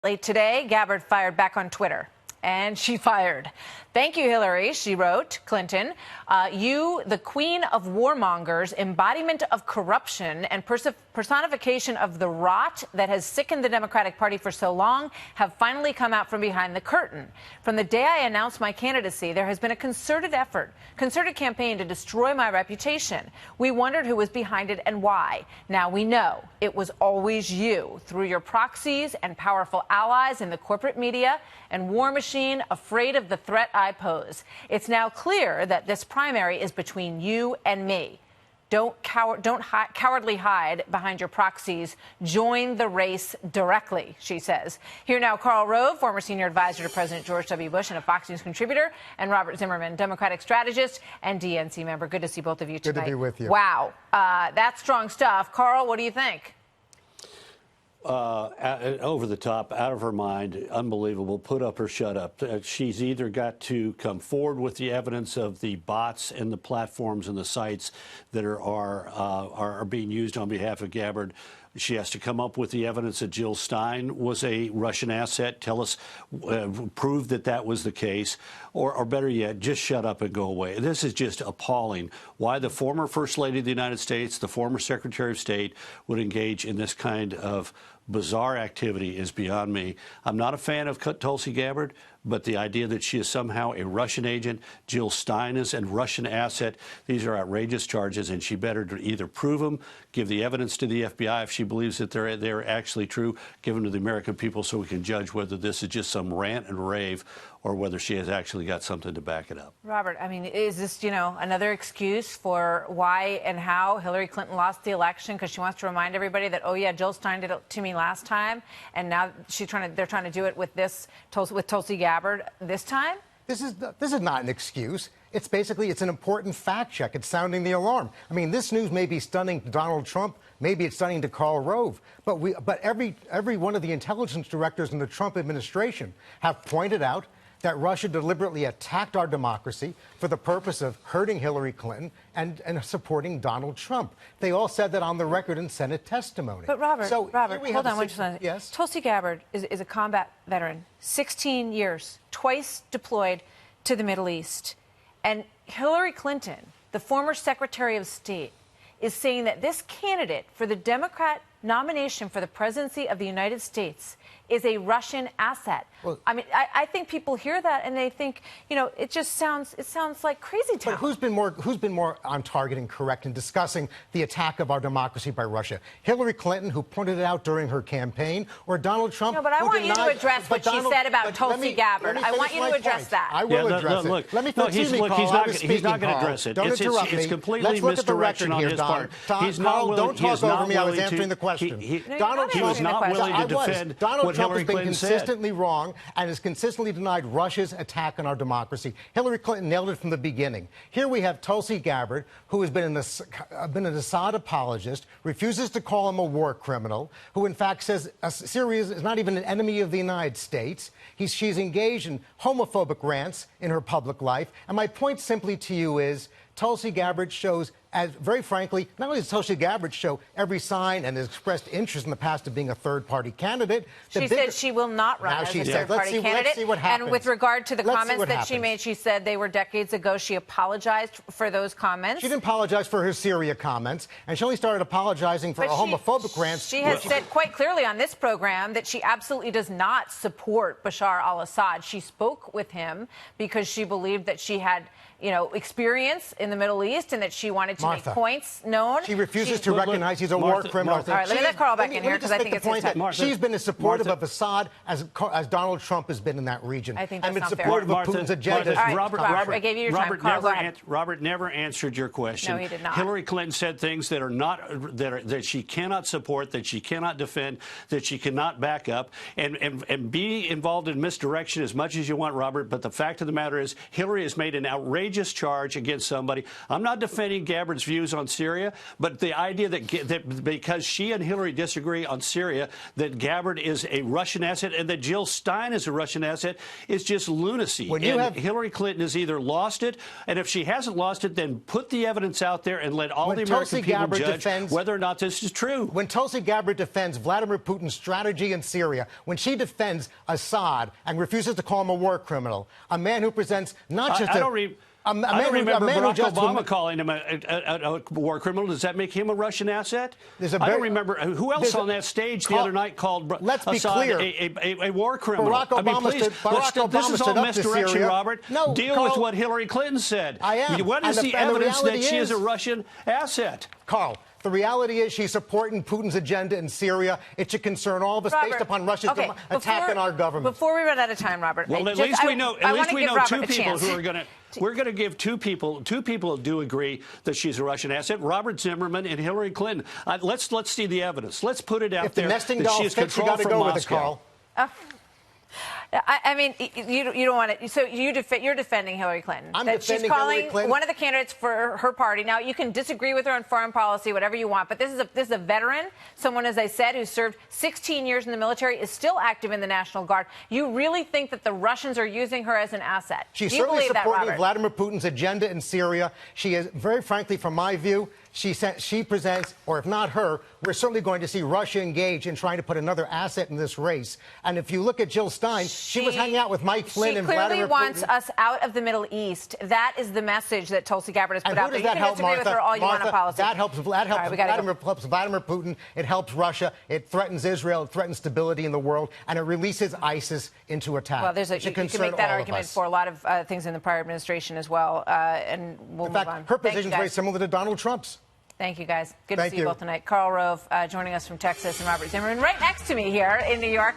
Late today, Gabbard fired back on Twitter. And she fired. Thank you, Hillary, she wrote, Clinton. You, the queen of warmongers, embodiment of corruption, and personification of the rot that has sickened the Democratic Party for so long, have finally come out from behind the curtain. From the day I announced my candidacy, there has been a concerted campaign to destroy my reputation. We wondered who was behind it and why. Now we know it was always you, through your proxies and powerful allies in the corporate media and war machine, afraid of the threat I pose. It's now clear that this primary is between you and me. Don't cowardly hide behind your proxies. Join the race directly, she says. Here now, Karl Rove, former senior advisor to President George W. Bush and a Fox News contributor, and Robert Zimmerman, Democratic strategist and DNC member. Good to see both of you tonight. Good to be with you. Wow, that's strong stuff. Karl, what do you think? Over the top, out of her mind, unbelievable, put up or shut up. She's either got to come forward with the evidence of the bots and the platforms and the sites that are being used on behalf of Gabbard. She has to come up with the evidence that Jill Stein was a Russian asset, tell us, prove that that was the case, or better yet, just shut up and go away. This is just appalling. Why the former First Lady of the United States, the former Secretary of State, would engage in this kind of bizarre activity is beyond me. I'm not a fan of Tulsi Gabbard, but the idea that she is somehow a Russian agent, Jill Stein is a Russian asset, these are outrageous charges, and she better either prove them, give the evidence to the FBI if she believes that they're actually true, give them to the American people so we can judge whether this is just some rant and rave or whether she has actually got something to back it up. Robert, I mean, is this, another excuse for why and how Hillary Clinton lost the election because she wants to remind everybody that, oh, yeah, Jill Stein did it to me last time, and now they're trying to do it with Tulsi Gabbard this time? This is not an excuse. It's an important fact check. It's sounding the alarm. I mean, this news may be stunning to Donald Trump, maybe it's stunning to Karl Rove, but every one of the intelligence directors in the Trump administration have pointed out that Russia deliberately attacked our democracy for the purpose of hurting Hillary Clinton and supporting Donald Trump. They all said that on the record in Senate testimony. But Robert, hold on. Yes? Tulsi Gabbard is a combat veteran, 16 years, twice deployed to the Middle East. And Hillary Clinton, the former Secretary of State, is saying that this candidate for the Democrat nomination for the presidency of the United States is a Russian asset. Well, I mean, I think people hear that and they think, it sounds like crazy town. But who's been more on target and correct in discussing the attack of our democracy by Russia? Hillary Clinton, who pointed it out during her campaign, or Donald Trump? No, but I want you to address what she said about Tulsi Gabbard. I want you to address that. I will address it. Look, let me he's not going to address it. Don't interrupt me. It's completely Let's look at the misdirection record on here, his part. Karl, don't talk over me. I was answering the question. Donald Trump was not willing to defend what Hillary Clinton said. Consistently wrong and has consistently denied Russia's attack on our democracy. Hillary Clinton nailed it from the beginning. Here we have Tulsi Gabbard, who has been an Assad apologist, refuses to call him a war criminal, who in fact says Syria is not even an enemy of the United States. She's engaged in homophobic rants in her public life. And my point simply to you is Tulsi Gabbard shows, as very frankly, not only does Tulsi Gabbard show every sign and has expressed interest in the past of being a third-party candidate. She said she will not run as a third-party candidate. Let's see what happens. And with regard to the comments that she made, she said they were decades ago. She apologized for those comments. She didn't apologize for her Syria comments, and she only started apologizing for her homophobic rants. She has said quite clearly on this program that she absolutely does not support Bashar al-Assad. She spoke with him because she believed that she had experience in the Middle East and that she wanted to make points known. She refuses to recognize he's a war criminal. All right, let me let Karl back in here because I think it's his time. She's been as supportive of Assad as Donald Trump has been in that region. I think that's not fair. Supportive of Putin's agenda. Robert, I gave you your time. Robert never answered your question. No, he did not. Hillary Clinton said things that are not that she cannot support, that she cannot defend, that she cannot back up, and be involved in misdirection as much as you want, Robert. But the fact of the matter is, Hillary has made an outrageous charge against somebody. I'm not defending Gabbard. Gabbard's views on Syria, but the idea that because she and Hillary disagree on Syria, that Gabbard is a Russian asset and that Jill Stein is a Russian asset is just lunacy. Hillary Clinton has either lost it, and if she hasn't lost it, then put the evidence out there and let all the American people judge whether or not this is true. When Tulsi Gabbard defends Vladimir Putin's strategy in Syria, when she defends Assad and refuses to call him a war criminal, a man who presents not just I don't remember Barack Obama calling him a war criminal. Does that make him a Russian asset? I don't remember. Who else on that stage the other night called Assad a war criminal? Barack Obama this is all misdirection, Robert. No, Deal with what Hillary Clinton said. I am. What is the evidence that she is a Russian asset? Carl, the reality is she's supporting Putin's agenda in Syria. It should concern all of us based upon Russia's attack on our government. Before we run out of time, Robert. Well, at least we know two people who are going to. We're going to give two people who do agree that she's a Russian asset, Robert Zimmerman and Hillary Clinton. Let's see the evidence. Let's put it out there. If the nesting doll fits, you got to go with it, Carl. I mean, you don't want it. So you're defending Hillary Clinton. I'm defending Hillary Clinton. One of the candidates for her party. Now, you can disagree with her on foreign policy, whatever you want, but this is a veteran, someone, as I said, who served 16 years in the military, is still active in the National Guard. You really think that the Russians are using her as an asset? She's certainly supporting Vladimir Putin's agenda in Syria. She is, very frankly, from my view, she presents, or if not her, we're certainly going to see Russia engage in trying to put another asset in this race. And if you look at Jill Stein, she was hanging out with Mike Flynn and Vladimir Putin. She clearly wants us out of the Middle East. That is the message that Tulsi Gabbard has put out there. You can disagree with her all you want on policy. That helps Vladimir Putin. It helps Russia. It threatens Israel. It threatens stability in the world. And it releases ISIS into attack. Well, you can make that argument for a lot of things in the prior administration as well. And we'll move on. In fact, her position is very similar to Donald Trump's. Thank you, guys. Good to see you both tonight. Carl Rove joining us from Texas, and Robert Zimmerman right next to me here in New York.